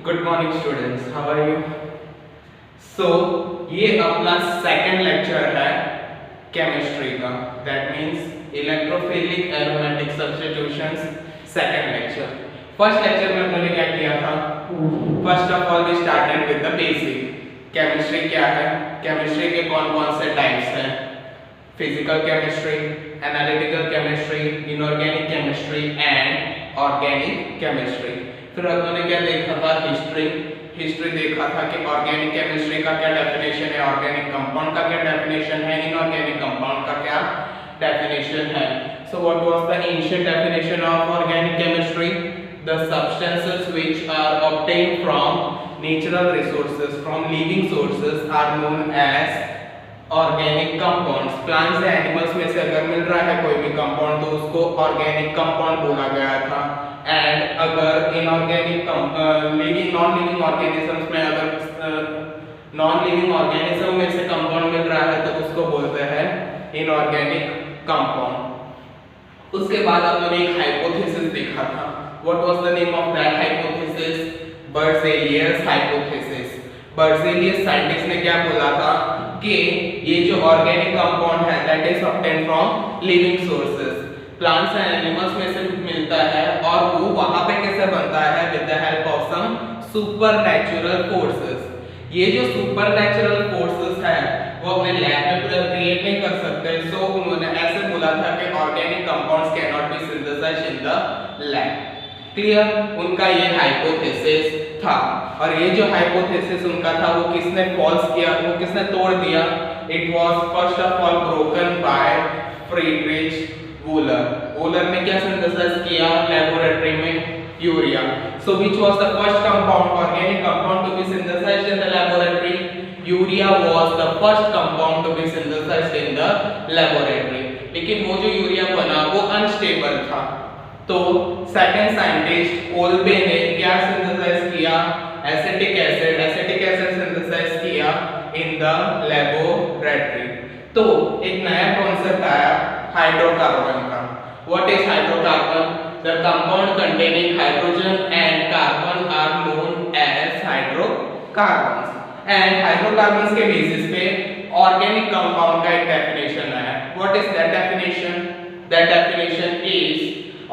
Good morning students, how are you? So ये अपना second lecture है केमिस्ट्री का, that means electrophilic aromatic substitutions second lecture. First lecture में हमने क्या किया था? First of all we started with the basic. Chemistry क्या है, केमिस्ट्री के कौन कौन से टाइप्स हैं? Physical chemistry, analytical chemistry, inorganic chemistry and organic chemistry. फिर हमने क्या देखा था? हिस्ट्री देखा था कि ऑर्गेनिक केमिस्ट्री का क्या डेफिनेशन है, ऑर्गेनिक कंपाउंड का क्या डेफिनेशन है, इनऑर्गेनिक कंपाउंड का क्या डेफिनेशन है। So what was the ancient definition of organic chemistry? The substances which are obtained from natural resources, from living sources are known as organic compounds. Plants या animals में से अगर मिल रहा है कोई भी कंपाउंड तो उसको ऑर्गेनिक कंपाउंड बोला गया था। एंड अगर inorganic living non living organisms में अगर नॉन लिविंग ऑर्गेनिज्म में से कंपाउंड मिल रहा है तो उसको बोलते हैं इनऑर्गेनिक कंपाउंड। उसके बाद हमने एक हाइपोथेसिस देखा था। What was the name of that hypothesis? Berzelius hypothesis. Berzelius scientist ने क्या बोला था कि ये जो ऑर्गेनिक कंपाउंड है that is obtained from living sources, plants and animals में से मिलता है और वो वहां पे कैसे बनता है? With the help of some supernatural forces. ये जो सुपरनैचुरल फोर्सेस है वो अपने लैब में क्रिएट नहीं कर सकते। सो उन्होंने ऐसे बोला था कि organic compounds can not be synthesised in the lab. Clear? उनका ये हाइपोथेसिस था। और ये जो हाइपोथेसिस उनका था वो किसने फॉल्स किया, वो किसने तोड़ दिया? It was first of all broken by Friedrich Wohler. Wohler ने क्या सिंथेसाइज किया लेबोरेटरी में? Urea. So which was the first compound, organic compound to be synthesised in the laboratory? Urea was the first compound to be synthesised in the laboratory. लेकिन वो जो urea बना वो unstable था, तो सेकंड साइंटिस्ट ओल्बे ने क्या सिंथेसाइज किया? एसिटिक एसिड सिंथेसाइज किया इन द लेबोरेटरी। तो एक नया कॉन्सेप्ट आया हाइड्रोकार्बन का। What is hydrocarbon? The compound containing hydrogen and carbon are known as hydrocarbons. And hydrocarbons के बेसिस पे ऑर्गेनिक कंपाउंड का एक डेफिनेशन है। What is that definition? That definition is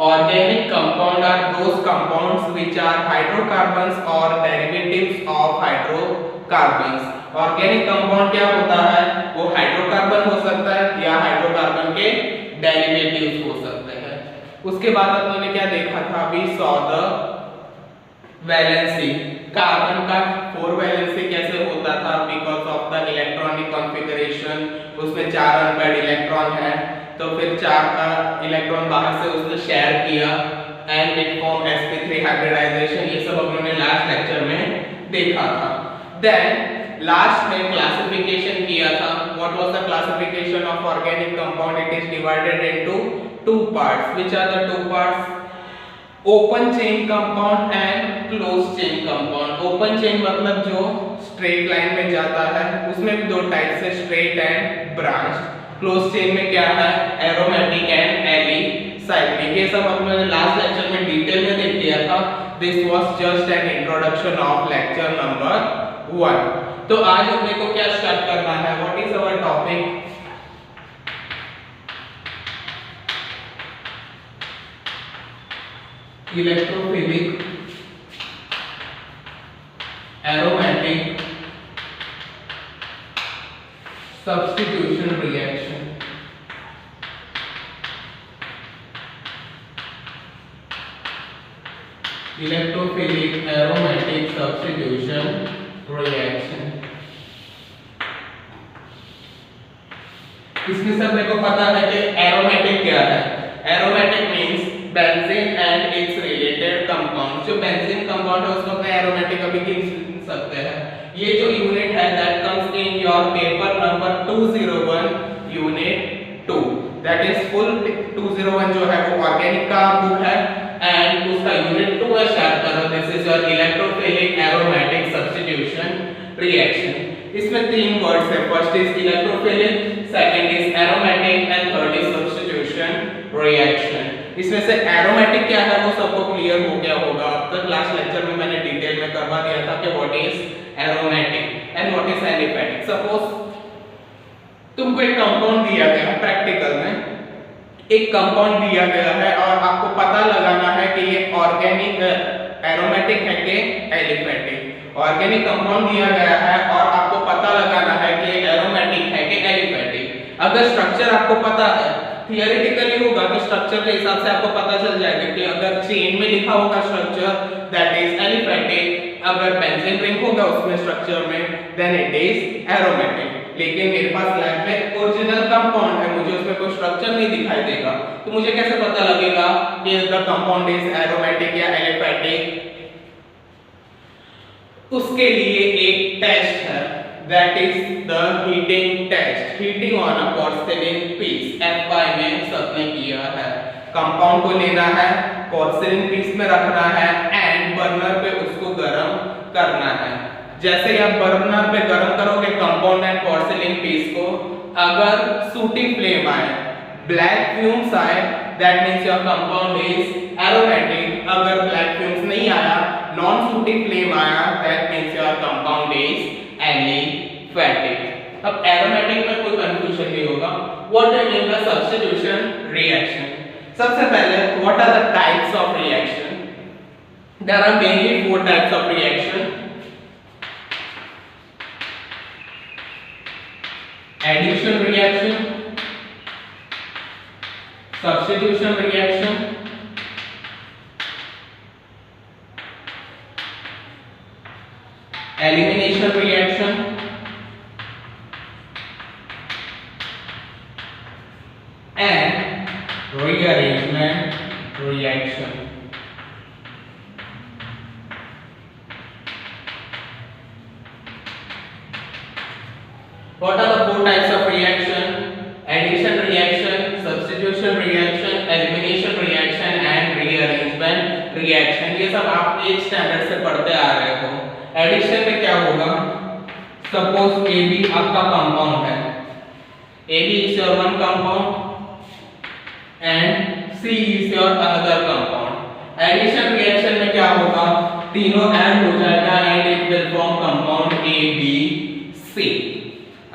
organic compound are those compounds which are hydrocarbons or derivatives of hydrocarbons। organic compound क्या होता है? वो hydrocarbon हो सकता है या हाइड्रोकार्बन के डेरिवेटिव्स हो सकते हैं। उसके बाद हमने क्या देखा था? We saw the valency. Carbon का 4 वैलेंसी कैसे होता था? Because of the electronic configuration, उसमें 4 अनपेयर्ड इलेक्ट्रॉन है तो फिर 4 का इलेक्ट्रॉन बाहर से उसने शेयर किया and it form sp3 hybridisation. ये सब हमने लास्ट लेक्चर में देखा था। देन लास्ट में क्लासिफिकेशन किया था। What was the classification of organic compound? It is divided into 2 parts. Which are the 2 parts? Open chain compound and close chain compound. Open chain मतलब जो स्ट्रेट लाइन में जाता है, उसमें भी 2 टाइप्स है, straight and branch. Close chain में क्या है? Aromatic and alicyclic. ये सब हमने लास्ट लेक्चर में डिटेल में देख लिया था। This was just an introduction of lecture number 1। तो आज हमने को क्या स्टार्ट करना है? What is our topic? Electrophilic aromatic substitution reaction। Electrophilic aromatic substitution reaction. इसमें सब मेरे को पता है कि एरोमेटिक क्या है। Aromatic means benzene and it's related compound. जो बेंजीन कंपाउंड है उसको अपने एरोमेटिक अभी गिन सकते हैं। ये जो यूनिट है that comes in your paper number 201 unit 2, that is full 201 जो है वो ऑर्गेनिक का बुक है एंड उसका यूनिट 2 है स्टार्ट करो। This is your electrophilic aromatic substitution reaction. इसमें 3 वर्ड्स है। First is electrophilic, second is aromatic and third is substitution reaction. इसमें से एरोमेटिक क्या है वो सबको क्लियर हो गया होगा। अब तक लास्ट लेक्चर में मैंने डिटेल में करवा दिया था कि what is aromatic and what is aliphatic. Suppose तुमको एक कंपाउंड दिया गया है, प्रैक्टिकल में एक कंपाउंड दिया गया है और आपको पता लगाना है कि ये ऑर्गेनिक एरोमेटिक है कि एलिफेटिक। ऑर्गेनिक कंपाउंड दिया गया है और आपको पता लगाना है कि ये एरोमेटिक है कि एलिफेटिक। अगर स्ट्रक्चर आपको पता है, थियोरेटिकली होगा तो स्ट्रक्चर के हिसाब से आपको पता चल जाएगा कि अगर चेन में लिखा होगा स्ट्रक्चर दैट इज एलिफेटिक, अगर बेंजीन रिंग होगा उसमें स्ट्रक्चर में देन इट इज एरोमेटिक। लेकिन मेरे पास लैब में ओरिजिनल कंपाउंड है, मुझे उसमें कोई स्ट्रक्चर नहीं दिखाई देगा, तो मुझे कैसे पता लगेगा कि द कंपाउंड इज एरोमेटिक या एलिफेटिक? उसके लिए एक टेस्ट है that is the heating test. Heating on a porcelain piece, FY में सबने किया है। कंपाउंड को लेना है, पोर्सिलिन पीस में रखना है एंड बर्नर पे उसको गर्म करना है। जैसे ही आप बर्नर पे गर्म करोगे कंपाउंड एंड पोर्सिलिन पीस को, अगर सूटिंग फ्लेम आए, ब्लैक फ्यूम्स आए, that means your compound is aromatic. अगर ब्लैक फ्यूम्स नहीं आया, नॉन सूटिंग फ्लेम आया, that means your compound is aliphatic. अब एरोमेटिक में कोई कंफ्यूजन नहीं होगा। What do mean by substitution reaction? सबसे पहले what are the types of reaction? There are mainly 4 types of reaction. Addition reaction, substitution reaction, elimination reaction, and rearrangement reaction. What are the 4 types of reaction? Addition reaction, substitution reaction, elimination reaction and rearrangement reaction. ये सब आप 8 standard से पढ़ते आ रहे हो। Addition में क्या होगा? सपोज AB आपका कंपाउंड है, AB is your one compound and C is your another compound। Addition reaction में क्या होगा? तीनों ऐड हो जाएगा and it will form compound ABC।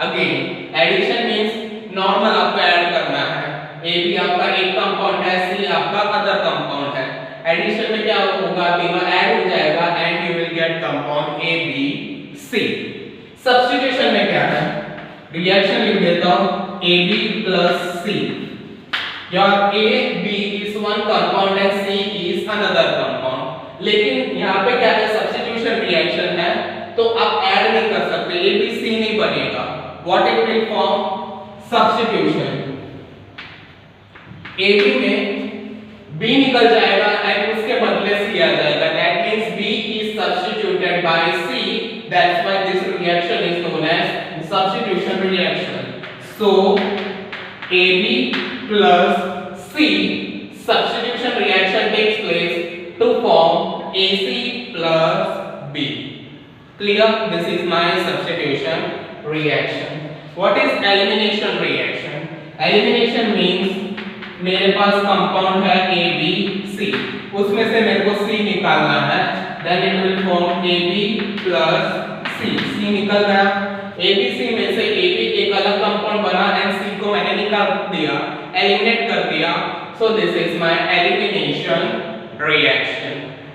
Again addition means normal आपको ऐड करना है। AB आपका एक कंपाउंड है, C आपका अदर कंपाउंड है। एडिशन में क्या होगा? तीनों ऐड हो जाएगा and you will gate compound ABC। Substitution में क्या है? रिएक्शन लिख देता हूं AB plus C। Your AB is one compound and C is another compound। लेकिन यहाँ पे क्या है? सब्स्टिट्यूशन रिएक्शन है तो आप ऐड नहीं कर सकते, ABC नहीं बनेगा। What it will form? Substitution। AB में B निकल जाएगा एंड उसके बदले C आ जाएगा। That means B is substituted by C। That's why this reaction is known as substitution reaction। So AB plus C substitution reaction takes place to form AC plus B। Clear? This is my substitution reaction। What is elimination reaction? Elimination means मेरे पास compound है ABC, उसमें से मेरे को C निकालना है, then it will form AB plus C। C निकल गया, ABC में से AB एक अलग कंपाउंड बना and C को मैंने निकाल दिया, एलिमिनेट कर दिया। So this is my elimination reaction।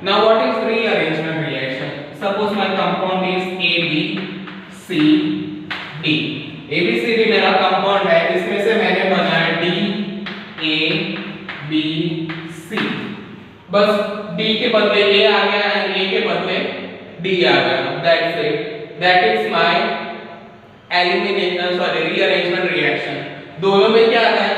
Now what is rearrangement reaction? Suppose my compound is ABCD। ABCD मेरा कंपाउंड है, इसमें से मैंने बनाया DABC। बस D के बदले A आ गया एंड A के बदले D आ गया। That's it। That is my rearrangement reaction। दोनों में क्या है?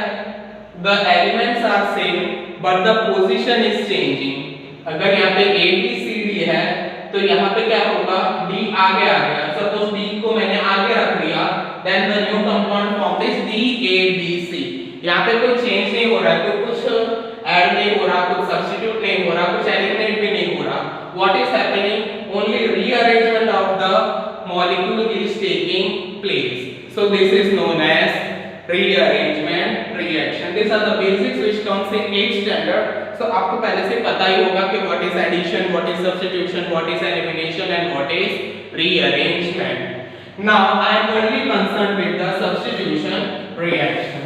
The elements are same but the position is changing। अगर यहाँ पे ABCD है तो यहाँ पे क्या होगा? D आगे आ गया। सपोज D को मैंने आगे रख दिया, then the new compound formed is DABC। यहाँ पे कोई चेंज नहीं हो रहा है, तो कुछ ऐड नहीं हो रहा, कुछ सब्स्टिट्यूट नहीं हो रहा, कुछ एलिमिनेट भी नहीं हो रहा। What is happening? Only rearrangement of the molecule is taking place। So this is known as rearrangement, reaction. These are the basics which comes in 8th standard. So आपको पहले से पता ही होगा कि what is addition, what is substitution, what is elimination and what is rearrangement. Now I am only concerned with the substitution reaction.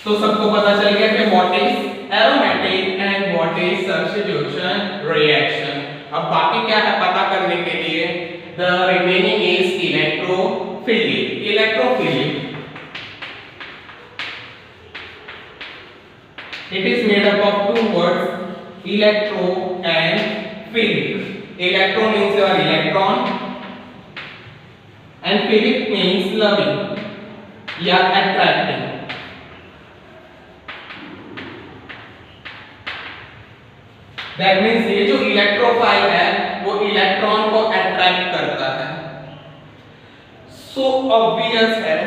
तो सबको पता चल गया कि what is aromatic and what is substitution reaction. अब बाकी क्या है पता करने के लिए the remaining is electrophilic. Electrophilic, it is made up of two words, electro and philic. Electro means your electron and philic means loving या attracting. That means ये जो इलेक्ट्रोफाइल है वो इलेक्ट्रॉन को अट्रैक्ट करता है. सो ऑब्वियस है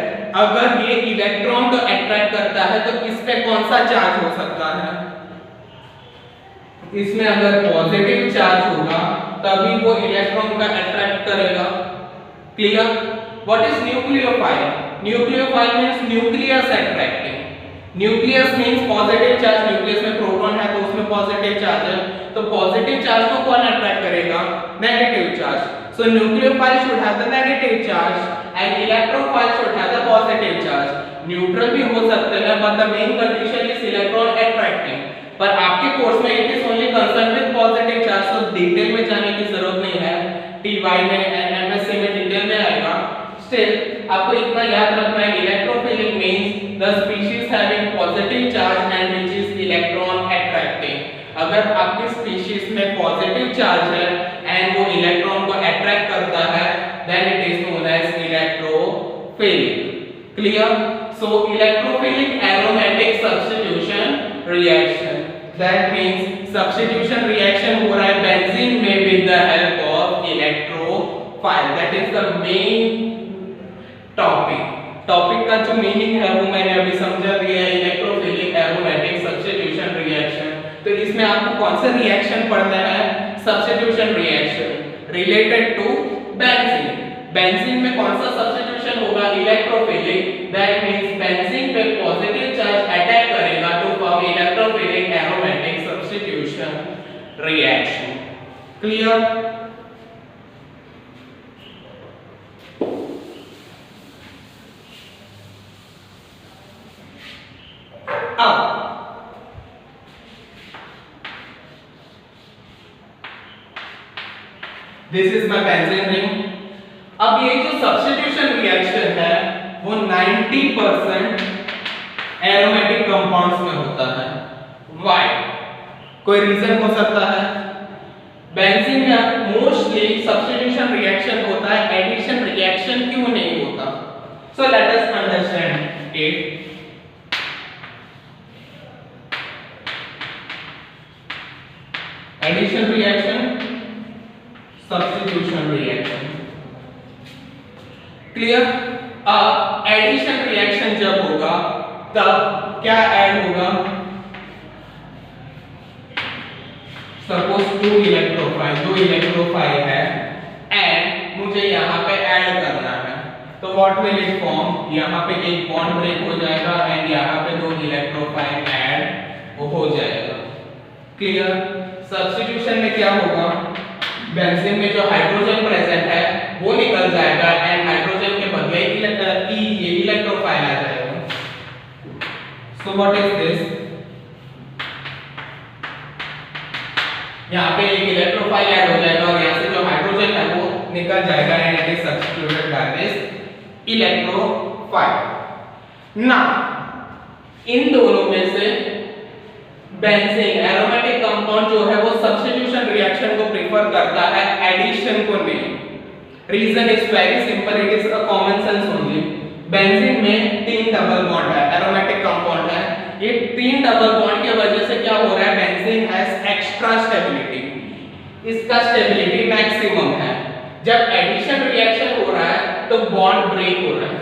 अगर ये इलेक्ट्रॉन को अट्रैक्ट करता है तो इस पे कौन सा चार्ज हो सकता है? इसमें अगर पॉजिटिव चार्ज होगा तभी वो इलेक्ट्रॉन का अट्रैक्ट करेगा. Clear? What is nucleophile? Nucleophile means nucleus attracting. Nucleus means positive charge. Nucleus में प्रोटॉन है तो उसमें पॉजिटिव चार्ज है, तो पॉजिटिव चार्ज को कौन अट्रैक्ट करेगा? Negative charge. So nucleophile should have the negative charge and electrophile should have the positive charge. Neutral भी हो सकते हैं but the main condition is electron attracting. पर आपके कोर्स में it is only concern with positive charge, तो detail में जाने की जरूरत नहीं है. टीवाई में एंड एमएससी में डिटेल में आएगा. स्टिल आपको इतना याद रखना है electrophilic means the species having positive charge and which is electron attracting. अगर आपकी स्पीशीज में पॉजिटिव चार्ज है एंड वो इलेक्ट्रॉन को अट्रैक्ट करता है then it is known as electrophilic. Clear? So electrophilic aromatic substitution reaction, that means substitution reaction हो रहा है बेंजीन में with the help of electrophile. that is the main topic. Topic का जो मीनिंग है वो मैंने अभी समझा दिया है, इलेक्ट्रोफिलिक एरोमेटिक सब्स्टिट्यूशन रिएक्शन. तो इसमें आपको कौन सा रिएक्शन पढ़ना है? Substitution reaction related to benzene. Benzene में कौन सा सब्स्टिट्यूशन होगा? इलेक्ट्रोफिलिक. दैट मींस बेंजीन पे पॉजिटिव चार्ज अटैक करेगा to form electrophilic aromatic substitution reaction. Clear? This is my benzene ring. अब ये जो सब्स्टिट्यूशन रिएक्शन है वो 90% एरोमेटिक कंपाउंड्स में होता है. व्हाई? कोई रीजन हो सकता है? बेंजीन में मोस्टली सब्स्टिट्यूशन रिएक्शन होता है, एडिशन रिएक्शन क्यों नहीं होता? So let us understand it. Addition reaction, substitution reaction. Clear? अब एडिशन रिएक्शन जब होगा तब क्या ऐड होगा? सपोज दो इलेक्ट्रोफाइल है एंड मुझे यहाँ पे ऐड करना है, तो व्हाट विल इट फॉर्म? यहाँ पे एक बॉन्ड ब्रेक हो जाएगा एंड यहाँ पे दो इलेक्ट्रोफाइल ऐड हो जाएगा. क्लियर? सब्स्टिट्यूशन में क्या होगा? बेंजीन में जो हाइड्रोजन प्रेजेंट है वो निकल जाएगा एंड हाइड्रोजन के बदले ये इलेक्ट्रोफाइल आ जाएगा. So what is this? यहाँ पे एक इलेक्ट्रोफाइल ऐड हो जाएगा और यहाँ से जो हाइड्रोजन है वो निकल जाएगा and it is substituted by this electrophile. Now इन दोनों में से बेंजीन एरोमेटिक कंपाउंड जो है वो सब्स्टिट्यूशन रिएक्शन को प्रेफर करता है, एडिशन को नहीं. Reason is very simple, it is a common sense only. Benzene में 3 डबल बॉन्ड है, एरोमेटिक कंपाउंड है. ये 3 डबल बॉन्ड की वजह से क्या हो रहा है? Benzene has extra stability. इसका स्टेबिलिटी मैक्सिमम है. जब एडिशन रिएक्शन हो रहा है तो बॉन्ड ब्रेक हो रहा है.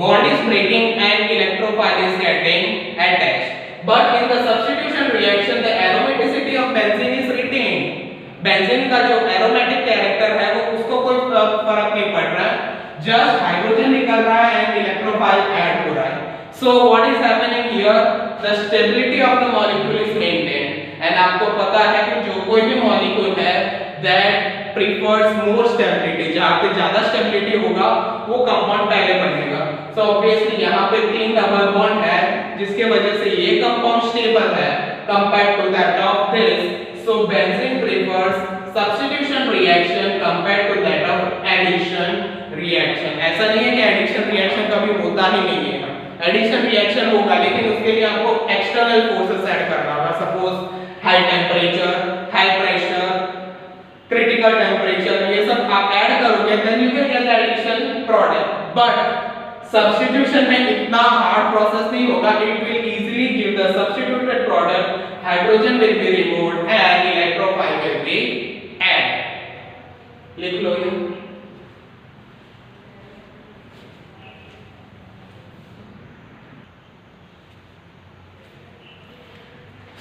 Bond is breaking and electrophile is getting attached. But in the substitution reaction, the aromaticity of benzene is retained. Benzene का जो एरोमेटिक कैरेक्टर है वो उसको कोई फर्क नहीं पड़ रहा. जस्ट हाइड्रोजन निकल रहा है एंड इलेक्ट्रोफाइल ऐड हो रहा है. So what is happening here? The stability of the molecule is maintained. And आपको पता है कि जो कोई भी molecule है that prefers more stability, जहाँ पे ज़्यादा stability होगा वो compound पहले बनेगा. So obviously यहाँ पे 3 डबल बॉन्ड है जिसके वजह से ये compound stable है compared to that of this. So benzene prefers substitution reaction compared to that of addition reaction. ऐसा नहीं है कि addition reaction कभी होता ही नहीं है. एडिशन रिएक्शन होगा लेकिन उसके लिए आपको एक्सटर्नल फोर्सेस ऐड करना होगा. Suppose high temperature, high pressure, critical temperature, ये सब आप ऐड करोगे then you will get the addition product. But substitution में इतना हार्ड प्रोसेस नहीं होगा. It will easily give the substituted product. Hydrogen will be removed and electrophile will be add. लिख लो ये.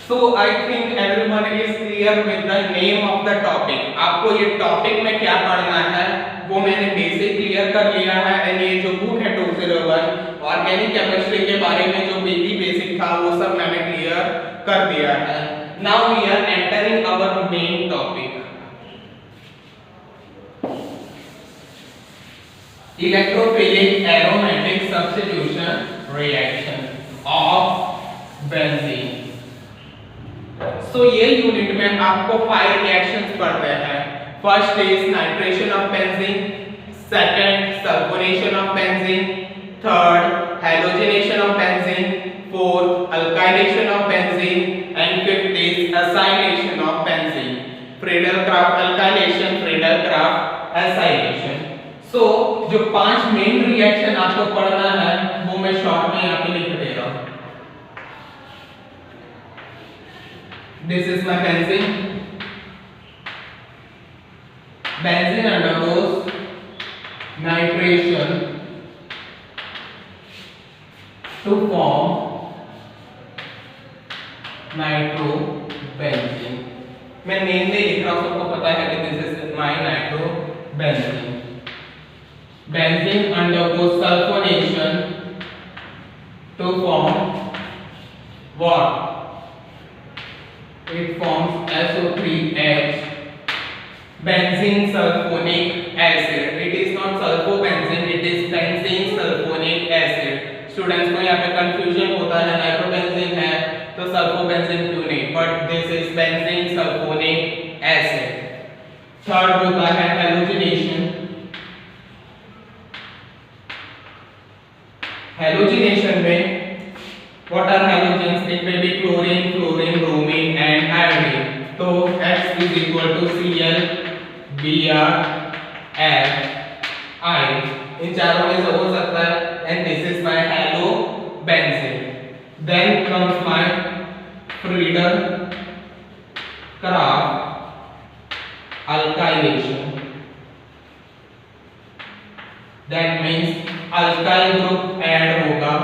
So I think everyone is clear with the name of the topic. आपको ये topic में क्या पढ़ना है वो मैंने बेसिक क्लियर कर लिया है. एंड ये जो बुक है 201 ऑर्गेनिक केमिस्ट्री के बारे में जो बेसिक था वो सब मैंने क्लियर कर दिया है. Now we are entering our main topic. Electrophilic aromatic substitution reaction of benzene. So ये यूनिट में आपको 5 रिएक्शंस पढ़ने हैं. First is nitration of benzene, second sulphonation of benzene, third halogenation of benzene, fourth alkylation of benzene and fifth is acylation of benzene. Friedel Craft alkylation, Friedel Craft acylation. So जो 5 main reaction आपको पढ़ना है वो मैं short में यहाँ पे लिख दे रहा हूँ. This is my benzene. Benzene undergoes nitration to form nitrobenzene. मैं नेम नहीं लिख रहा हूँ, सबको पता है कि this is my nitrobenzene. Benzene undergoes sulfonation to form what? It forms SO3H, benzene sulfonic acid. It is not sulfobenzene, it is benzene sulfonic acid. Students को यहाँ पे confusion होता है, नाइट्रोबेंजीन है तो सल्फोबेंजीन क्यों नहीं, but this is benzene sulfonic acid. Third होता है हैलोजिनेशन. हैलोजिनेशन में what are halogens? It will be chlorine, fluorine, bromine and iodine. So X is equal to Cl, Br, F, I. इन चारों में से हो सकता है. And this is my halobenzene. Then comes my Friedel-Crafts alkylation. That means alkyl group add होगा.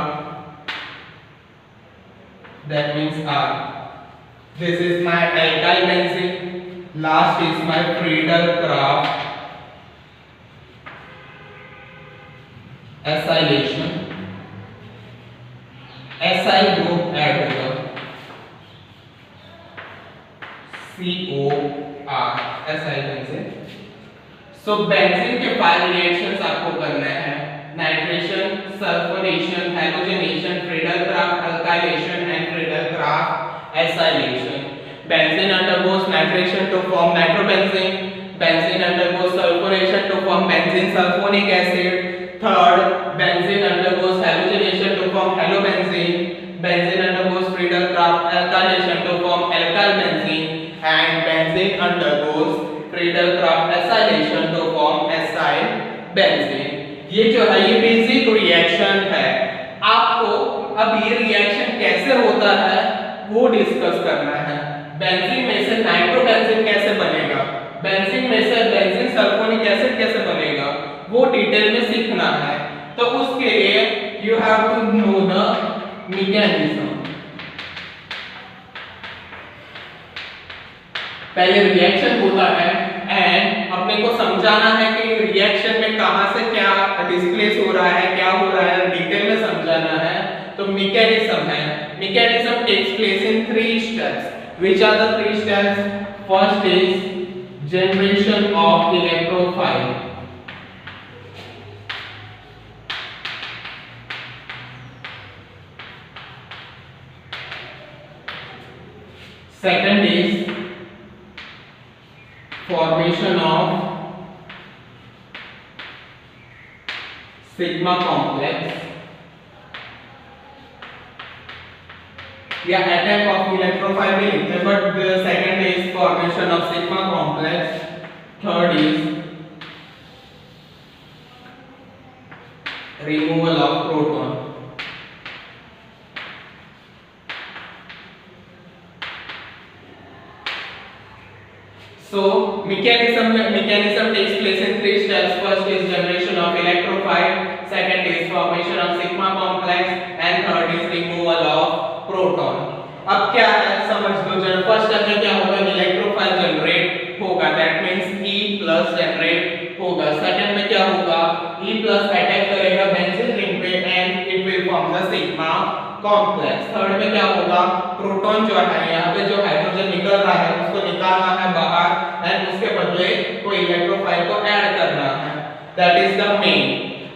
That means R. This is my alkyl benzene. Last is my Friedel-Crafts acylation. SI group add होगा. COR SI benzene. So benzene के 5 reactions आपको करने हैं. Nitration, sulfonation, halogenation, Friedel-Crafts alkylation and Friedel-Crafts acylation. Benzene undergoes nitration to form nitrobenzene. Benzene undergoes sulfonation to form benzene sulfonic acid. Third, benzene undergoes halogenation to form halobenzene. Benzene undergoes Friedel-Crafts alkylation to form alkyl benzene. And benzene undergoes Friedel-Crafts acylation to form acyl benzene. ये जो है ये basic reaction है. आपको अब ये reaction कैसे होता है वो डिस्कस करना है. बेंजीन में से नाइट्रोबेंजीन कैसे बनेगा, बेंजीन में से बेंजीन सल्फोनिक एसिड कैसे बनेगा वो डिटेल में सीखना है. तो उसके लिए you have to know the mechanism. पहले रिएक्शन होता है एंड अपने को समझाना है कि रिएक्शन में कहां से क्या डिस्प्लेस हो रहा है, क्या हो रहा है, डिटेल में समझाना है। तो मैकेनिज्म है, mechanism takes place in 3 steps. Which are the 3 steps? First is generation of electrophile, second is formation of sigma complex या attack of electrophile भी लिखते हैं, but the second is formation of sigma complex, third is removal of proton। So mechanism takes place in 3 steps. First is generation of electrophile, second is formation of sigma complex, and third is removal of proton। अब क्या है समझ लो जरा। First step में क्या होगा, electrophile generate होगा, that means E plus generate होगा। सेकंड में क्या होगा, E प्लस अटैक करेगा बेंजीन रिंग पे and it will form the sigma complex. Third में क्या होगा, प्रोटॉन जो है यहाँ पे जो हाइड्रोजन निकल रहा है उसको निकालना है बाहर एंड उसके बदले कोई इलेक्ट्रोफाइल को ऐड करना है, दैट इज द मेन।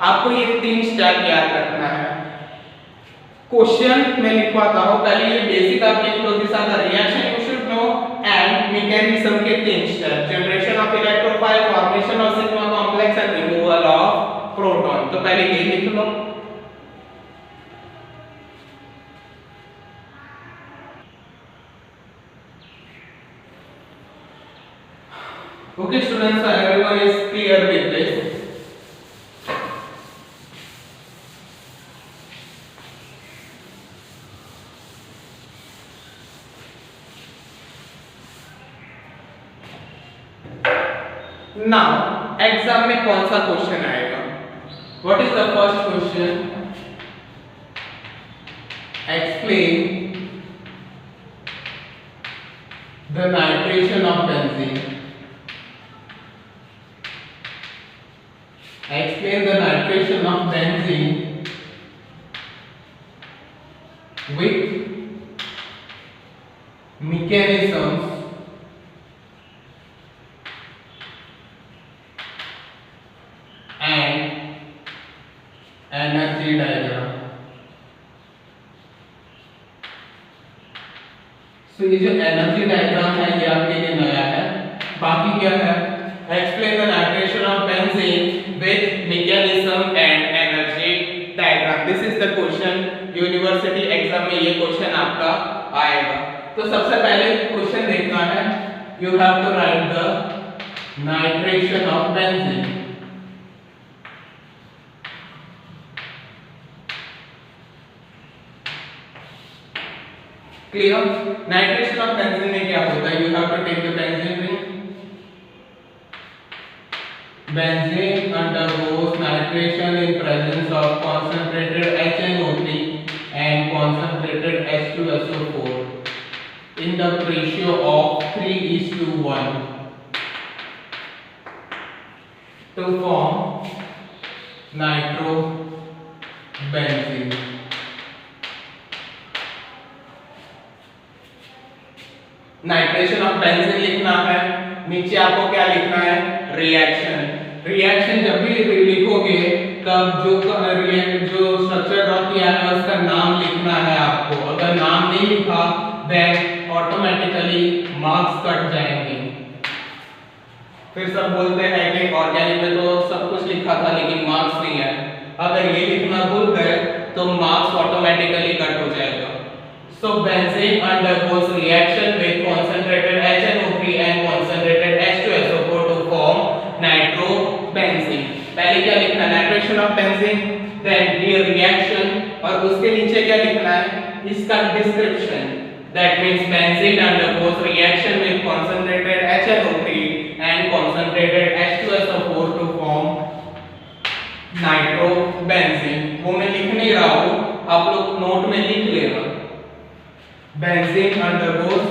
आपको ये 3 स्टेप याद रखना है। क्वेश्चन में लिखवाता हूं, पहले ये बेसिक आप लिख लो, this are the reaction you should know and mechanism के 3 step, generation of electrophile, formation of sigma complex and removal of proton. तो पहले ये लिख लो। Okay students, so everyone is clear with this? Now exam में कौन सा question आएगा? What is the first question? Explain the nitration of benzene. Explain the nitration of benzene with mechanisms and energy diagram। So ये जो energy diagram है ये आपके लिए नया है। बाकी क्या है, explain the nitration of benzene with mechanism and energy diagram। This is the question, university exam में ये क्वेश्चन आपका आएगा। तो सबसे पहले क्वेश्चन देखना है, you have to write the nitration of benzene। Clear? Nitration of benzene में क्या होता है, you have to take the benzene ring। Benzene undergoes nitration in presence of concentrated HNO3 and concentrated H2SO4 in the ratio of 3:1 to form nitrobenzene। Nitration of benzene लिखना है, नीचे आपको क्या लिखना है, रिएक्शन। रिएक्शन जब भी लिखोगे तब जो स्ट्रक्चर ड्रॉ किया है उसका नाम लिखना है आपको। अगर नाम नहीं लिखा देन ऑटोमेटिकली मार्क्स कट जाएंगे। फिर सब बोलते हैं कि ऑर्गेनिक में तो सब कुछ लिखा था लेकिन मार्क्स नहीं है। अगर ये लिखना भूल गए तो मार्क्स ऑटोमेटिकली कट हो जाएगा। So benzene undergoes reaction with concentrated HNO3 and concentrated H2SO4 to form nitrobenzene। पहले क्या लिखना है, नाइट्रेशन ऑफ बेंजीन, देन ये रिएक्शन और उसके नीचे क्या लिखना है, इसका description. That means benzene undergoes reaction with concentrated HNO3 and concentrated H2SO4 to form nitrobenzene। वो मैं लिख नहीं रहा हूँ, आप लोग नोट में लिख लेना। Benzene undergoes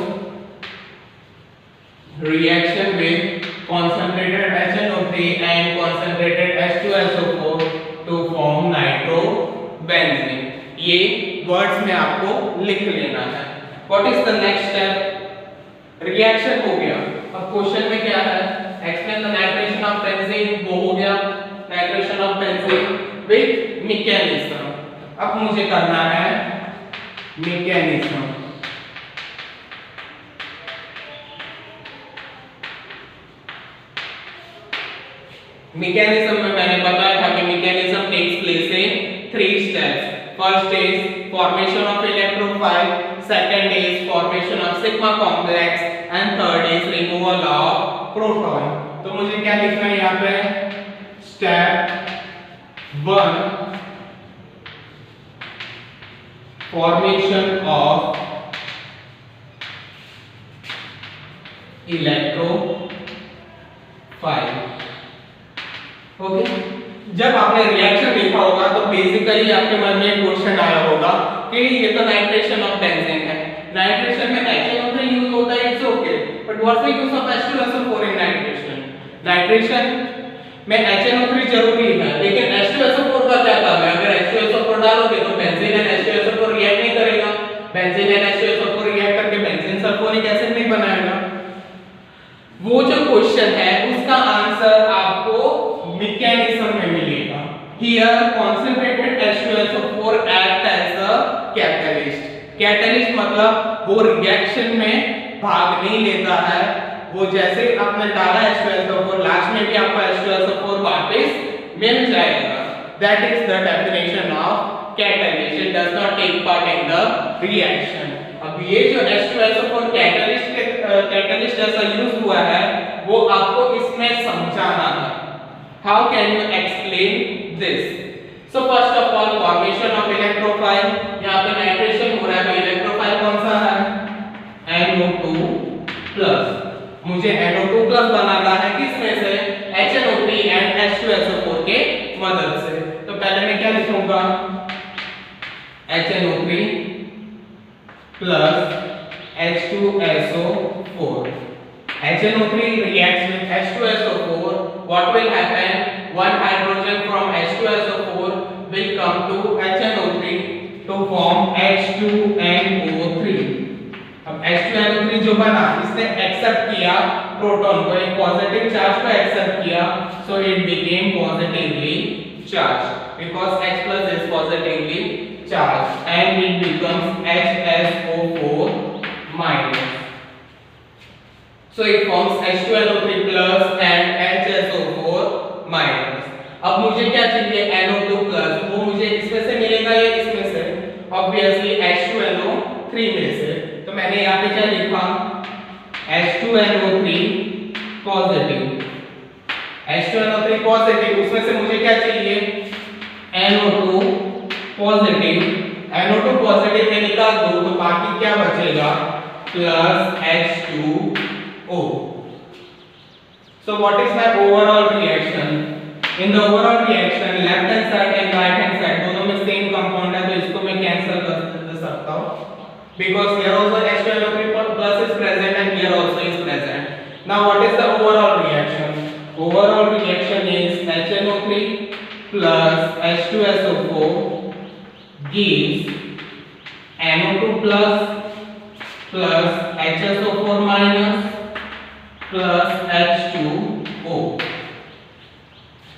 reaction with concentrated HNO3 and concentrated H2SO4 to form nitrobenzene। ये वर्ड्स में आपको लिख लेना है। What is the next step? Reaction हो गया। अब क्वेश्चन में क्या है? Explain the nitration of benzene, वो हो गया nitration of benzene with mechanism। अब मुझे करना है mechanism। मैकेनिज्म में मैंने बताया था कि mechanism takes place in 3 steps. First is formation of electrophile, second is formation of sigma complex and third is removal of proton. तो मुझे क्या लिखना है यहाँ पे? Step 1 formation of electrophile. Okay, जब आपने रिएक्शन देखा होगा तो बेसिकली आपके मन में क्वेश्चन आया होगा कि ये तो नाइट्रेशन ऑफ बेंजीन है, नाइट्रेशन में HNO3 यूज होता है, it's okay, but what's the use of H2SO4 in nitration? Nitration में HNO3 जरूरी है, लेकिन H2SO4 का क्या काम है? अगर H2SO4 डालोगे तो बेंजीन एंड H2SO4 रिएक्ट नहीं करेगा, बेंजीन एंड H2SO4 रिएक्ट करके बेंजीन सल्फोनिक एसिड नहीं बनाएगा। वो जो क्वेश्चन है उसका आंसर आपको मैकेनिज्म में मिलेगा। Here concentrated H2SO4 act as a catalyst। Catalyst मतलब वो रिएक्शन में भाग नहीं लेता है, वो जैसे आपने डाला H2SO4 लास्ट में भी आपको H2SO4 वापस मिल जाएगा। That is the definition of catalyst। It does not take part in the reaction। अब ये जो H2SO4 कैटलिस्ट जैसा यूज हुआ है वो आपको इसमें समझाना है। How can you explain this? So first of all formation of electrophile, यहाँ पे नाइट्रेशन हो रहा है तो इलेक्ट्रोफाइल कौन सा है? NO2 plus. मुझे NO2 प्लस बनाना है किसमें से? HNO3 एंड H2SO4 के मदद से। तो पहले मैं क्या लिखूंगा? HNO3 plus H2SO4। HNO3 reacts with H2SO4. What will happen? One hydrogen from H2SO4 will come to HNO3 to form H2NO3। अब H2NO3 जो बना इसने एक्सेप्ट किया प्रोटॉन को, एक पॉजिटिव चार्ज को एक्सेप्ट किया, so it became positively charged because H plus is positively charged and it becomes HSO4 minus। So it forms H2NO3 plus and HSO4 minus। अब मुझे क्या चाहिए? NO2 plus। वो मुझे इसमें से मिलेगा या इसमें से? Obviously H2NO3 में से। तो मैंने यहाँ पे क्या लिखा? H2NO3 पॉजिटिव, H2NO3 पॉजिटिव, उसमें से मुझे क्या चाहिए? NO2 positive. NO2 पॉजिटिव में निकाल दो तो बाकी क्या बचेगा? Plus H2O। So what is my overall reaction? In the overall reaction left hand side and right hand side दोनों में same compound है तो इसको मैं cancel कर सकता हूँ because here also H2NO3 plus is present and here also is present। Now what is the overall reaction? Overall reaction is HNO3 plus H2SO4 gives NO2 plus HSO4 minus plus H2O।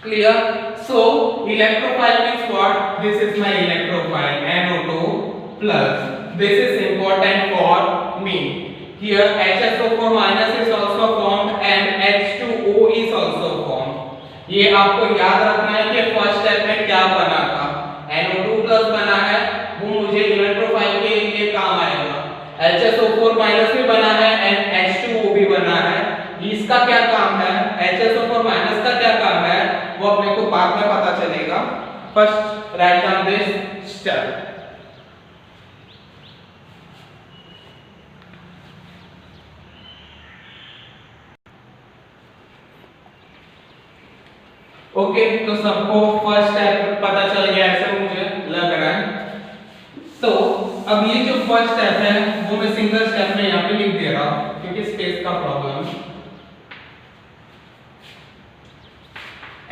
Clear? So electrophile means what? This is my electrophile NO2 plus। This is important for me। Here HSO4 minus is also formed and H2O is also formed। ये आपको याद रखना है कि first step में क्या बना था? NO2 plus बना है, वो मुझे इलेक्ट्रोफाइल के लिए काम आएगा। HSO4 माइनस भी बना है एंड H2O भी बना है। इसका क्या काम है? HSO4 माइनस का क्या काम है वो अपने को बाद में पता चलेगा। First write down this step. Okay, तो सबको फर्स्ट स्टेप पता चल गया ऐसे मुझे लग रहा है। तो अब ये जो फर्स्ट स्टेप है वो मैं सिंगल स्टेप में यहाँ पे लिख दे रहा हूँ क्योंकि स्पेस का problem.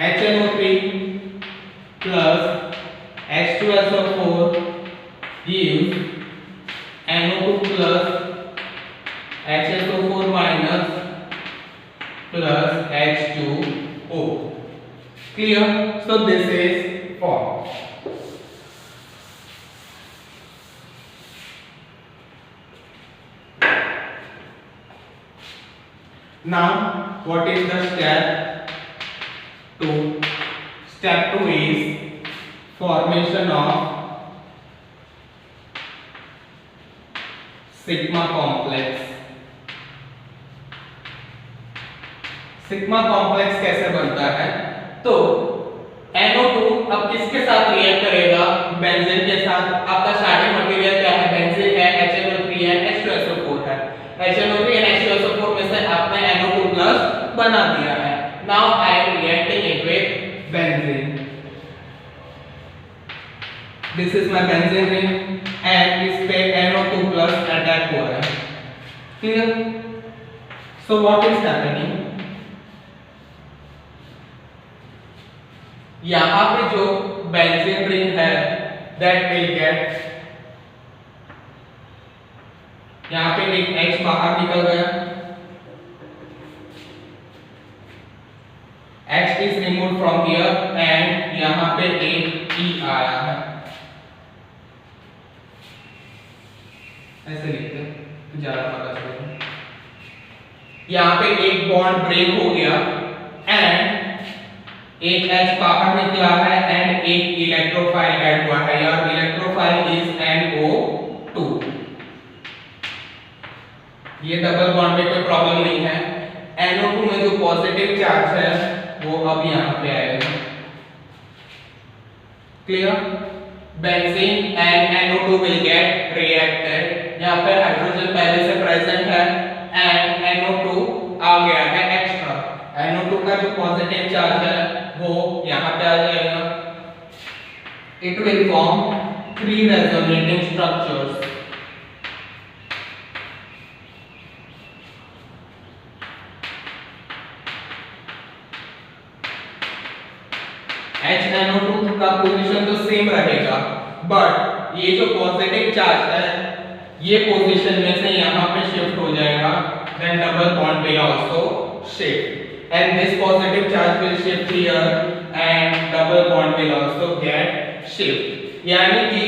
HNO3 plus H2SO4 gives NO2 plus HSO4 minus plus H2O. Clear? So this is formed. Now what is the step 2? Step 2 is formation of sigma complex. Sigma complex कैसे बनता है? तो NO2 अब किसके साथ react करेगा? Benzene के साथ। आपका स्टार्टिंग मटेरियल क्या है? बेंजीन है, HNO3 है, H2SO4 है। HNO3 और H2SO4 में से आपने NO2 प्लस बना दिया है। Now I am reacting it with benzene. This is my benzene ring and इस पे NO2 प्लस अटैक हो रहा है। Clear? So what is happening? यहाँ पे जो बेंजीन रिंग है that will get, यहाँ पे एक H बाहर निकल गया, H is removed from here and यहाँ पे एक E आया है, ऐसे लिखते हैं ज़्यादा पता चले। यहाँ पे एक बॉन्ड ब्रेक हो गया एंड एक H बाहर निकला है एंड एक इलेक्ट्रोफाइल ऐड हुआ है। यार इलेक्ट्रोफाइल इज NO2। ये डबल बॉन्ड में कोई प्रॉब्लम नहीं है। NO2 में जो पॉजिटिव चार्ज है वो अब यहाँ पे आएगा। Clear? Benzene and NO2 will get reacted. यहाँ पे हाइड्रोजन पहले से प्रेजेंट है एंड NO2 आ गया है एक्स्ट्रा। NO2 का जो पॉजिटिव चार्ज है वो यहाँ पे आ जाएगा। It will form 3 resonating structures. HNO2 का पोजीशन तो सेम रहेगा बट ये जो पॉजिटिव चार्ज है ये पोजीशन में से यहाँ पे शिफ्ट हो जाएगा। Then double bond will also shift. And this positive charge will shift here and double bond will also get shift. यानी कि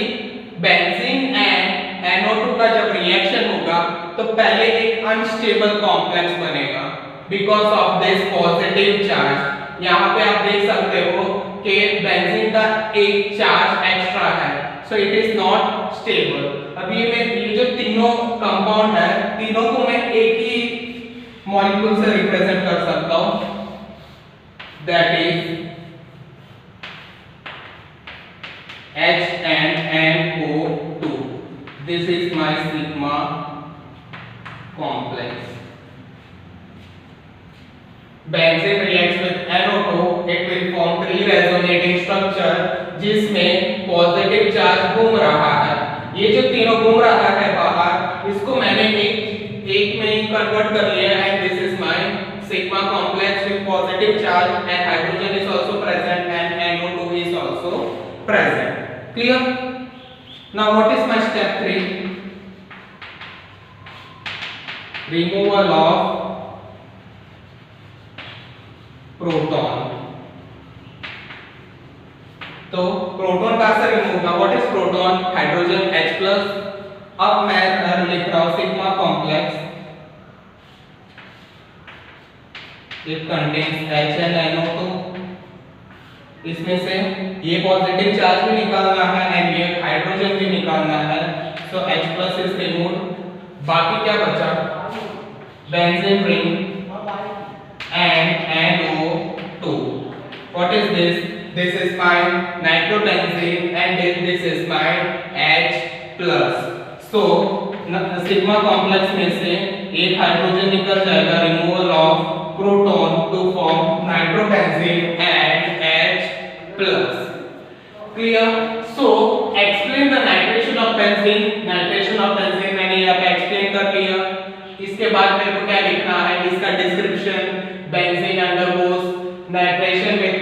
बेंजीन एंड NO2 का जब रिएक्शन होगा तो पहले एक अनस्टेबल कॉम्प्लेक्स बनेगा because of this positive charge. यहाँ पे आप देख सकते हो कि बेंजीन का एक चार्ज एक्स्ट्रा है, so it is not stable. अब ये जो तीनों कंपाउंड है तीनों को मैं एक ही मॉलिक्यूल से रिप्रेजेंट कर सकता हूं, that is HNO2. This is my sigma complex. Benzene reacts with NO2, it will form 3 resonating structure जिसमें पॉजिटिव चार्ज घूम रहा है। ये जो तीनों घूम रहा है बाहर, इसको मैंने एक में ही कन्वर्ट कर लिया है। This is my sigma complex with positive charge and hydrogen is also present and NO2 is also present. Clear? Now what is my step 3? Removal of proton. तो प्रोटॉन कहां से रिमूव होगा? What is proton? Hydrogen H+। अब मैं लिख रहा हूं sigma complex, it contains HNO2। इसमें से ये पॉजिटिव चार्ज भी निकालना है एंड ये हाइड्रोजन भी निकालना है, सो H+ इज रिमूव्ड। बाकी क्या बचा? Benzene ring and NO2. What is this? This is my nitrobenzene and this is my H+. So sigma complex में से एक हाइड्रोजन निकल जाएगा, removal of proton to form nitrobenzene and H+. Clear? So explain the nitration of benzene. Nitration of benzene मैंने यहाँ पे explain कर लिया। इसके बाद मेरे को क्या लिखना है? इसका description. Benzene undergoes nitration with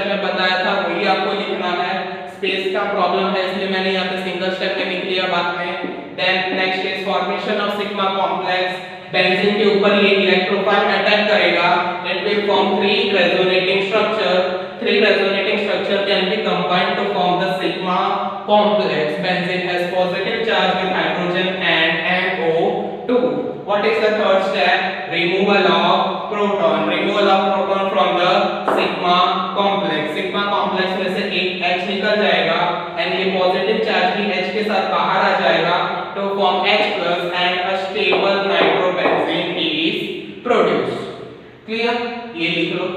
में बताया था वही आपको लिखना है। स्पेस का प्रॉब्लम है इसलिए मैंने यहाँ पे सिंगल स्टेप में लिख लिया बाद में। Then next is formation of sigma complex. Benzene के ऊपर ये इलेक्ट्रोफाइल अटैक करेगा, it will form three resonating structure. Three resonating structure can be combined to form the sigma complex. Benzene has positive charge with hydrogen and NO2. What is the third step? Removal of proton. Removal of proton from the sigma complex. Sigma complex में से एक H निकल जाएगा and ये positive charge भी H के साथ बाहर आ जाएगा to form H plus and a stable nitrobenzene is produced. Clear? ये लिख लो।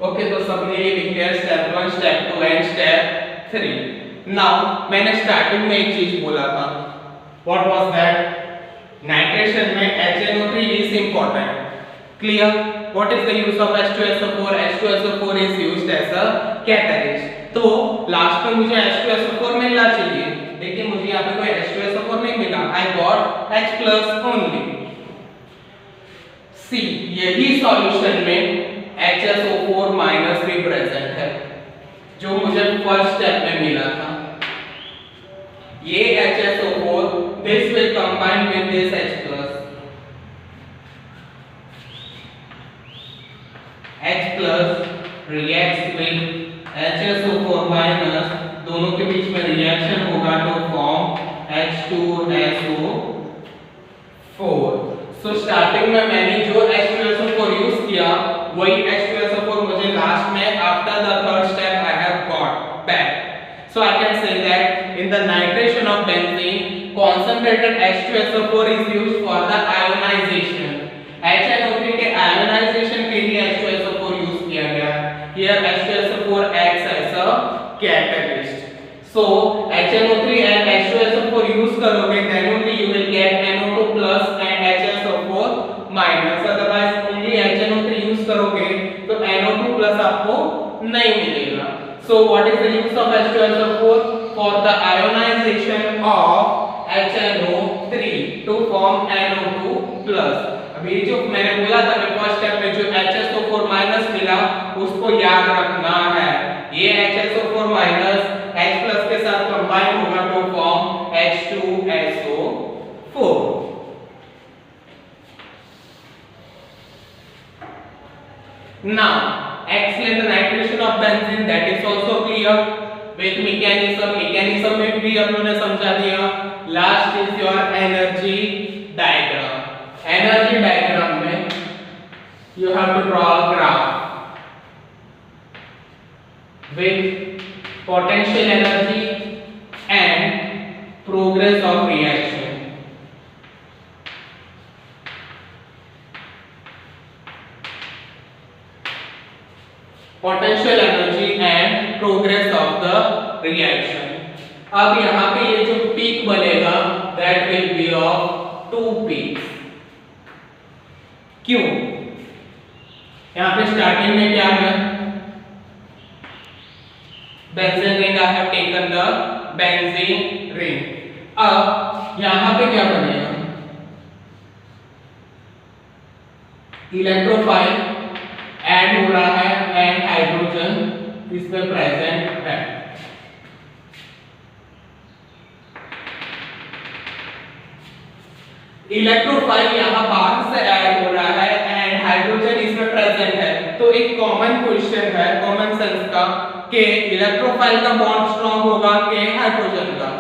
ओके तो सबने ये लिख लिया step 1, step 2 and step 3। Now मैंने स्टार्टिंग में एक चीज बोला था, व्हाट वाज दैट? नाइट्रेशन में HNO3 is important. Clear? What is the use of H2SO4? H2SO4 is used as a catalyst. तो लास्ट में मुझे H2SO4 मिलना चाहिए, लेकिन मुझे यहाँ पे कोई H2SO4 नहीं मिला। I got H+ only. See यही सॉल्यूशन में HSO4 माइनस भी प्रेजेंट है, जो मुझे फर्स्ट स्टेप में मिला था। ये HSO4 this will combine with this H+, H+ reacts with HSO4 minus, दोनों के बीच में रिएक्शन होगा तो फॉर्म H2SO4। सो स्टार्टिंग में मैंने जो H2SO4 यूज किया वही H2SO4 मुझे लास्ट में after the third step I have got back. So I can say that in the nitration of benzene concentrated H2SO4 is used for the ionization. HNO3 के ionization के लिए H2SO4 use किया गया। Here H2SO4 acts as a catalyst. So HNO3 and H2SO4 use करोगे then only you will get NO2 plus and HSO4 minus, otherwise only HNO3 use करोगे तो NO2 plus आपको नहीं मिलेगा। So what is the use of H2SO4? For the ionization of HNO3 to form NO2 plus। अभी जो मैंने बोला था कि फर्स्ट स्टेप में जो HSO4 माइनस मिला उसको याद रखना है। ये HSO4 माइनस H+ के साथ कंबाइन होगा तो form H2SO4। Now explain the nitration of benzene, that is also clear with mechanism में भी हम लोगों ने समझा दिया। Last is your energy diagram में you have to draw a graph with potential energy and progress of reaction. Potential energy and progress of the reaction. अब यहाँ पे ये जो पीक बनेगा that will be of 2 peaks. क्यों? यहाँ पे स्टार्टिंग में क्या है? Benzene ring, I have taken the benzene ring. अब यहाँ पे क्या बनेगा? इलेक्ट्रोफाइल ऐड हो रहा है एंड हाइड्रोजन इसमें प्रेजेंट है। इलेक्ट्रोफाइल यहाँ बाहर से ऐड हो रहा है एंड हाइड्रोजन इसमें प्रेजेंट है। तो एक कॉमन क्वेश्चन है कॉमन सेंस का कि इलेक्ट्रोफाइल का बॉन्ड स्ट्रांग होगा कि हाइड्रोजन का?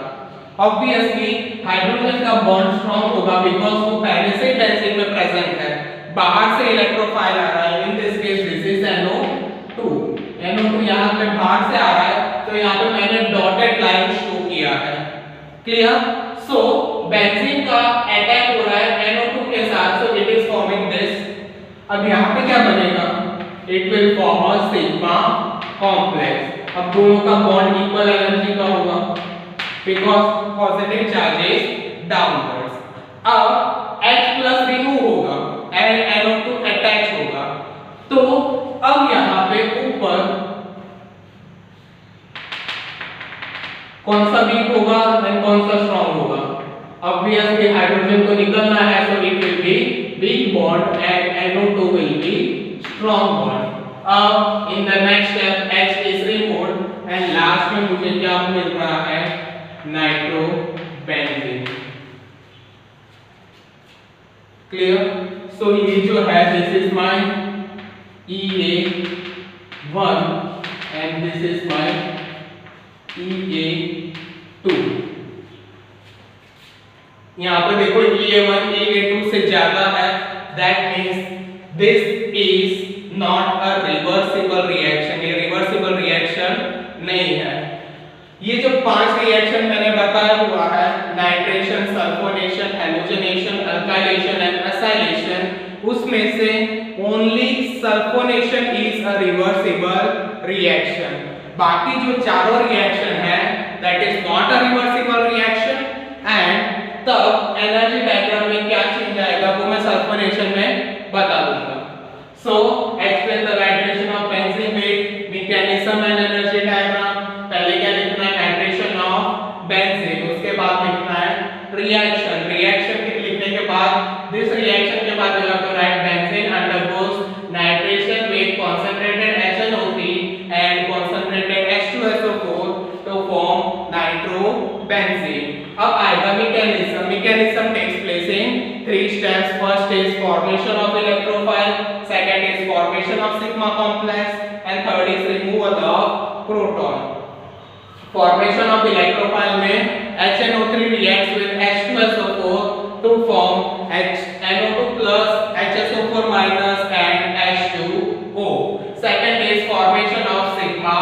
ऑब्वियसली हाइड्रोजन का बॉन्ड स्ट्रांग होगा बिकॉज वो पहले से ही बेंजीन में प्रेजेंट है। बाहर से इलेक्ट्रोफाइल आ रहा है, in this case this is NO2 यहाँ पे बाहर से आ रहा है तो यहाँ पे मैंने डॉटेड लाइन शो किया है। क्लियर? सो बेंजीन का अटैक हो रहा है NO2 के साथ, so it is forming this. अब यहाँ पे क्या बनेगा? It will form a sigma complex. अब दोनों का बॉन्ड इक्वल एनर्जी का होगा बिकॉज पॉजिटिव चार्जेस डाउनवर्ड्स। अब H+ रिमूव होगा एंड NO2 अटैच होगा। तो अब यहाँ पे ऊपर कौन सा वीक होगा एंड कौन सा स्ट्रांग होगा? ऑब्वियसली हाइड्रोजन को निकलना है, so it will be weak bond and NO2 will be strong bond. अब in the next step H is removed and last में मुझे क्या मिल रहा है? नाइट्रोबेंजीन. क्लियर? सो ये जो है this is my EA1 and this is my EA2. यहाँ पे देखो EA1 EA2 से ज्यादा है, that means this is not a reversible reaction. ये reversible reaction नहीं है. ये जो 5 रिएक्शन मैंने बताया हुआ है, nitration, sulphonation, halogenation, alkylation and acylation, उसमें से only sulphonation is a reversible reaction. बाकी जो चारों रिएक्शन है that is not a reversible reaction. And तब एनर्जी डायग्राम में क्या चेंज आएगा वो मैं सल्फोनेशन में बता दूंगा. So explain the nitration of benzene with mechanism and energy diagram. पहले क्या लिखना है? Nitration of benzene. उसके बाद लिखना है रिएक्शन. रिएक्शन लिखने के बाद दिस रिएक्शन के बाद you have to write benzene undergoes nitration with concentrated HNO3 and concentrated H2SO4 to form nitrobenzene. अब आएगा mechanism. Mechanism takes place in 3 steps. First is formation of electrophile, second is formation of sigma complex and third is removal of proton. Formation of electrophile में HNO3 reacts with H2SO4 to form NO2 plus HSO4 minus and H2O. Second is formation of sigma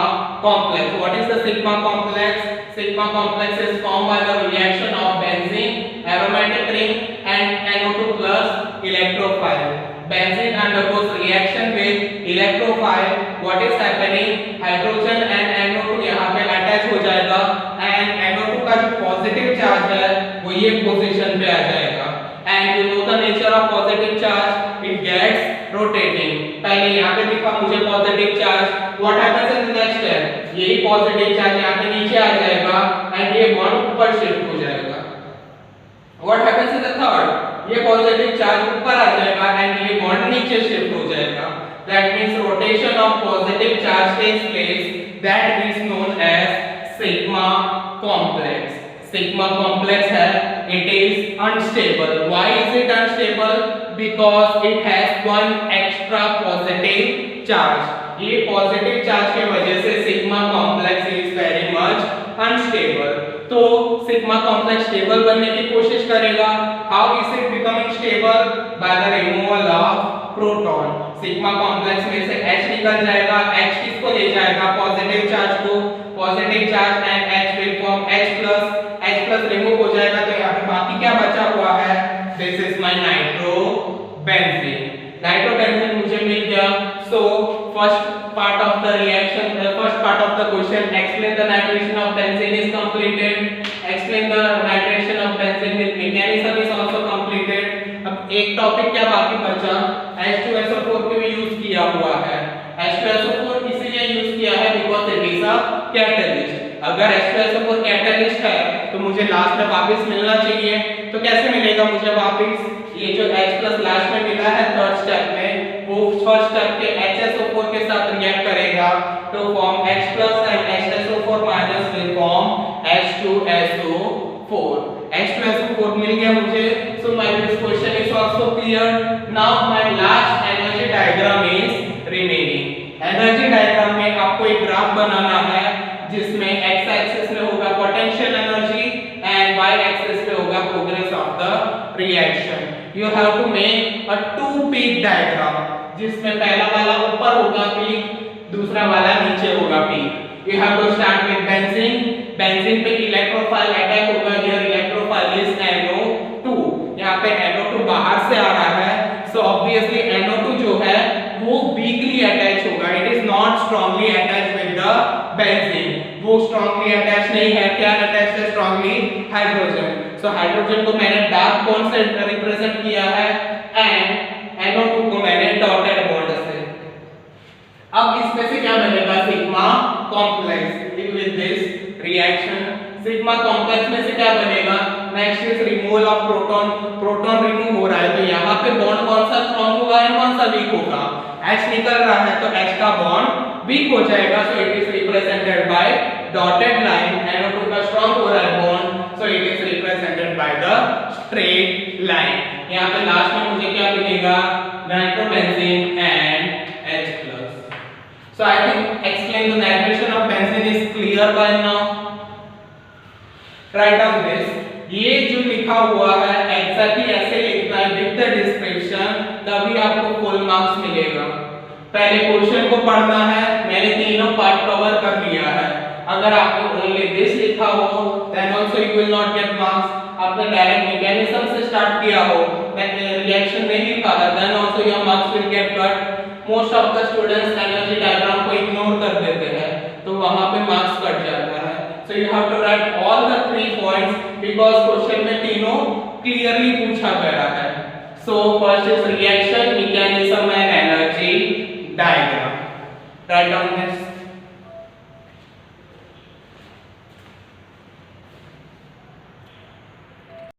complex. What is the sigma complex? Sigma complex is formed by the reaction of benzene, aromatic ring and NO2 plus electrophile. Benzene undergoes reaction with electrophile. What is happening? Hydrogen and NO2 यहाँ पे attach हो जाएगा and NO2 का जो positive charge है वो ये position पे आ जाएगा. And you know the nature of positive charge, it gets rotating. पहले यहाँ पे दिखा मुझे positive charge. What happens in the next step? यही पॉजिटिव चार्ज यहाँ पे नीचे आ जाएगा and ये बॉन्ड ऊपर शिफ्ट हो जाएगा. What happens in the third? ये पॉजिटिव चार्ज ऊपर आ जाएगा and ये बॉन्ड नीचे शिफ्ट हो जाएगा. That means rotation of positive charge takes place. That is known as sigma complex. Sigma complex है, it is unstable. Why is it unstable? Because it has one extra positive charge. ये positive charge के वजह से sigma complex is very much unstable. तो sigma complex stable बनने की कोशिश करेगा. How is it becoming stable? By the removal of proton. Sigma complex में से H निकल जाएगा. H किसको ले जाएगा? पॉजिटिव चार्ज को. Positive charge and H will form H+ remove हो जाएगा. तो यहाँ पे बाकी क्या बचा हुआ है? This is my nitrobenzene. Nitrobenzene मुझे मिल गया. So first part of the reaction, first part of the question, explain the nitration of benzene is completed. Explain the nitration of benzene with mechanism is also completed. अब एक topic क्या बाकी बचा? H2SO4 को भी use किया हुआ है. H2SO4 इसलिए यूज किया है because it is a catalyst. अगर H2SO4 कैटलिस्ट है तो मुझे लास्ट में वापस मिलना चाहिए. तो कैसे मिलेगा मुझे वापस? ये जो H+ लास्ट में मिला है थर्ड स्टेप में, वो फर्स्ट स्टेप के HSO4 के साथ रिएक्ट करेगा तो form H+ and HSO4 minus will form H2SO4. H2SO4 मिल गया मुझे. So my this question is also clear. Now my last energy diagram is remaining. Energy diagram में आपको एक ग्राफ बनाना है जिसमें x एक्सिस में होगा potential energy and y axis में होगा progress of the reaction. You have to make a two peak diagram जिसमें पहला वाला ऊपर होगा पीक, दूसरा वाला नीचे होगा peak. You have to start with benzene. Benzene पे इलेक्ट्रोफाइल अटैक होगा. Here electrophile is NO2. यहां पे NO2 बाहर से आ रहा है. सो ऑब्वियसली NO2 जो है वो वीकली अटैच होगा. It is not strongly attached with the benzene. वो स्ट्रांगली अटैच नहीं है. क्या अटैच्ड है स्ट्रांगली? हाइड्रोजन. सो हाइड्रोजन को मैंने डार्क बॉन्ड से रिप्रेजेंट किया है एंड NO2 को मैंने डॉटेड बॉन्ड से. अब इसमें से क्या बनेगा? Sigma complex with this reaction sigma complex में से क्या बनेगा, next is removal of proton, proton remove हो रहा है तो यहाँ पे बॉन्ड कौन सा स्ट्रॉन्ग होगा या कौन सा वीक होगा, H निकल रहा है तो H का बॉन्ड वीक हो जाएगा, so it is represented by dotted line, NO2 का स्ट्रॉन्ग हो रहा है bond, so it is represented by the straight line. यहाँ पे लास्ट में मुझे क्या मिलेगा, nitrobenzene and H+। So I think explain the narration of benzene is clear by now. Write down this. ये जो लिखा हुआ है एग्जैक्टली ऐसे लिखना है विद द डिस्क्रिप्शन, तभी आपको फुल मार्क्स मिलेगा। पहले क्वेश्चन को पढ़ना है, मैंने तीनों पार्ट कवर कर लिया है। अगर आपने ओनली दिस लिखा हो then also you will not get marks. आपने डायरेक्ट मैकेनिज्म से स्टार्ट किया हो, रिएक्शन नहीं लिखा है, then also your marks will get cut. Most of the students energy diagram को इग्नोर कर देते हैं तो वहां पे मार्क्स कट जाता है। So you have to write all the 3 points because question में तीनों क्लियरली पूछा गया है। So first is reaction, mechanism and energy diagram. Write down